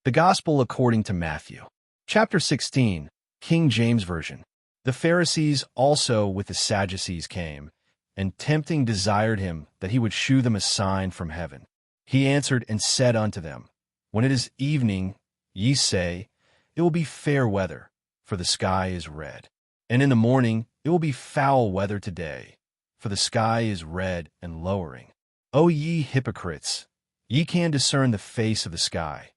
The Gospel according to Matthew. Chapter 16, King James Version. The Pharisees also with the Sadducees came, and tempting desired him that he would shew them a sign from heaven. He answered and said unto them, When it is evening, ye say, It will be fair weather, for the sky is red. And in the morning it will be foul weather today, for the sky is red and lowering. O ye hypocrites, ye can discern the face of the sky,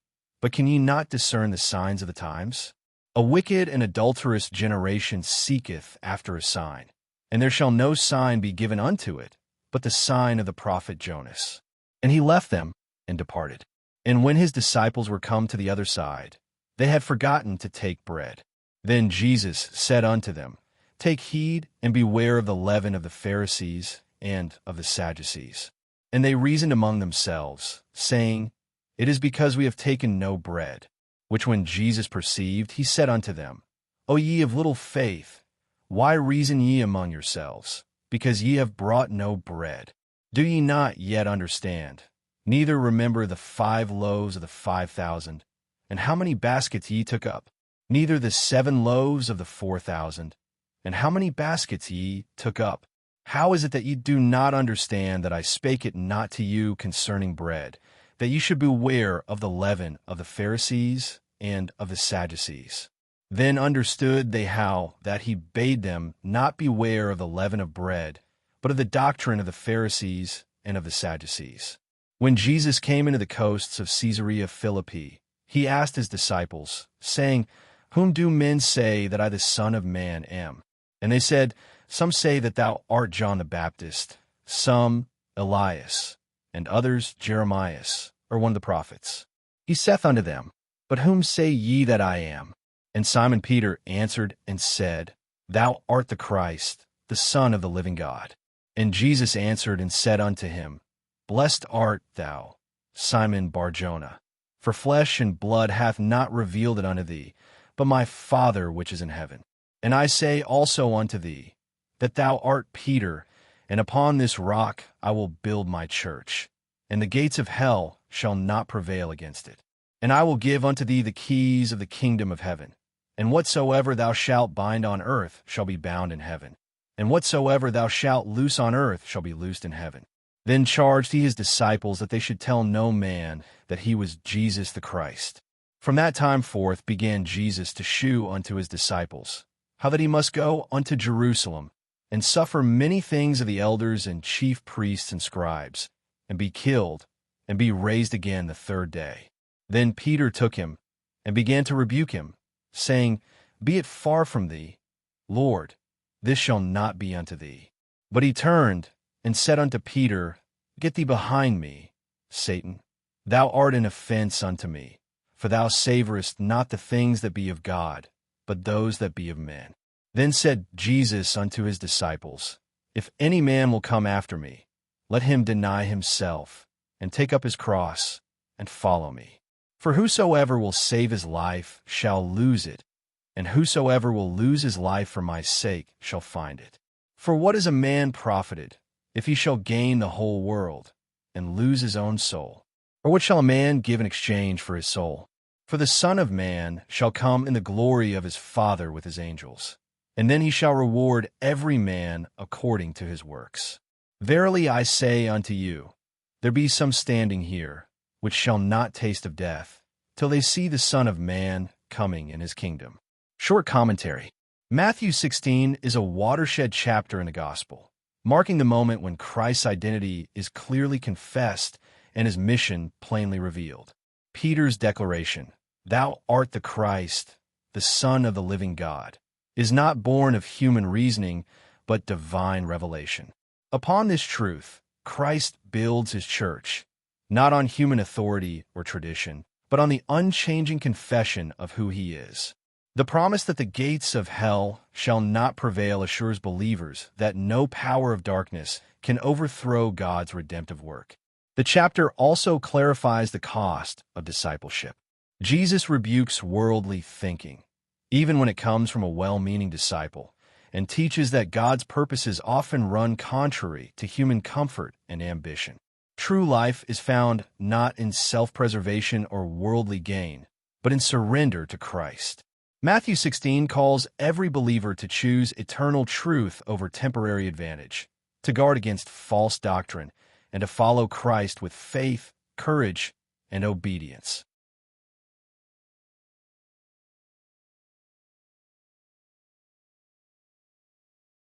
but can ye not discern the signs of the times? A wicked and adulterous generation seeketh after a sign, and there shall no sign be given unto it, but the sign of the prophet Jonas. And he left them and departed. And when his disciples were come to the other side, they had forgotten to take bread. Then Jesus said unto them, Take heed and beware of the leaven of the Pharisees and of the Sadducees. And they reasoned among themselves, saying, It is because we have taken no bread. Which when Jesus perceived, he said unto them, O ye of little faith, why reason ye among yourselves, because ye have brought no bread? Do ye not yet understand? Neither remember the 5 loaves of the 5,000, and how many baskets ye took up? Neither the 7 loaves of the 4,000, and how many baskets ye took up? How is it that ye do not understand that I spake it not to you concerning bread, that ye should beware of the leaven of the Pharisees and of the Sadducees? Then understood they how that he bade them not beware of the leaven of bread, but of the doctrine of the Pharisees and of the Sadducees. When Jesus came into the coasts of Caesarea Philippi, he asked his disciples, saying, Whom do men say that I the Son of Man am? And they said, Some say that thou art John the Baptist, some Elias, and others Jeremias, or one of the prophets. He saith unto them, But whom say ye that I am? And Simon Peter answered and said, Thou art the Christ, the Son of the living God. And Jesus answered and said unto him, Blessed art thou, Simon Bar-Jonah, for flesh and blood hath not revealed it unto thee, but my Father which is in heaven. And I say also unto thee, that thou art Peter, and upon this rock I will build my church, and the gates of hell shall not prevail against it. And I will give unto thee the keys of the kingdom of heaven. And whatsoever thou shalt bind on earth shall be bound in heaven, and whatsoever thou shalt loose on earth shall be loosed in heaven. Then charged he his disciples that they should tell no man that he was Jesus the Christ. From that time forth began Jesus to shew unto his disciples how that he must go unto Jerusalem, and suffer many things of the elders and chief priests and scribes, and be killed, and be raised again the 3rd day. Then Peter took him, and began to rebuke him, saying, Be it far from thee, Lord, this shall not be unto thee. But he turned, and said unto Peter, Get thee behind me, Satan. Thou art an offense unto me, for thou savorest not the things that be of God, but those that be of men. Then said Jesus unto his disciples, If any man will come after me, let him deny himself, and take up his cross, and follow me. For whosoever will save his life shall lose it, and whosoever will lose his life for my sake shall find it. For what is a man profited, if he shall gain the whole world, and lose his own soul? Or what shall a man give in exchange for his soul? For the Son of Man shall come in the glory of his Father with his angels, and then he shall reward every man according to his works. Verily I say unto you, there be some standing here, which shall not taste of death, till they see the Son of Man coming in his kingdom. Short commentary. Matthew 16 is a watershed chapter in the Gospel, marking the moment when Christ's identity is clearly confessed and his mission plainly revealed. Peter's declaration, Thou art the Christ, the Son of the living God, is not born of human reasoning, but divine revelation. Upon this truth, Christ builds his church, not on human authority or tradition, but on the unchanging confession of who he is. The promise that the gates of hell shall not prevail assures believers that no power of darkness can overthrow God's redemptive work. The chapter also clarifies the cost of discipleship. Jesus rebukes worldly thinking, even when it comes from a well-meaning disciple, and teaches that God's purposes often run contrary to human comfort and ambition. True life is found not in self-preservation or worldly gain, but in surrender to Christ. Matthew 16 calls every believer to choose eternal truth over temporary advantage, to guard against false doctrine, and to follow Christ with faith, courage, and obedience.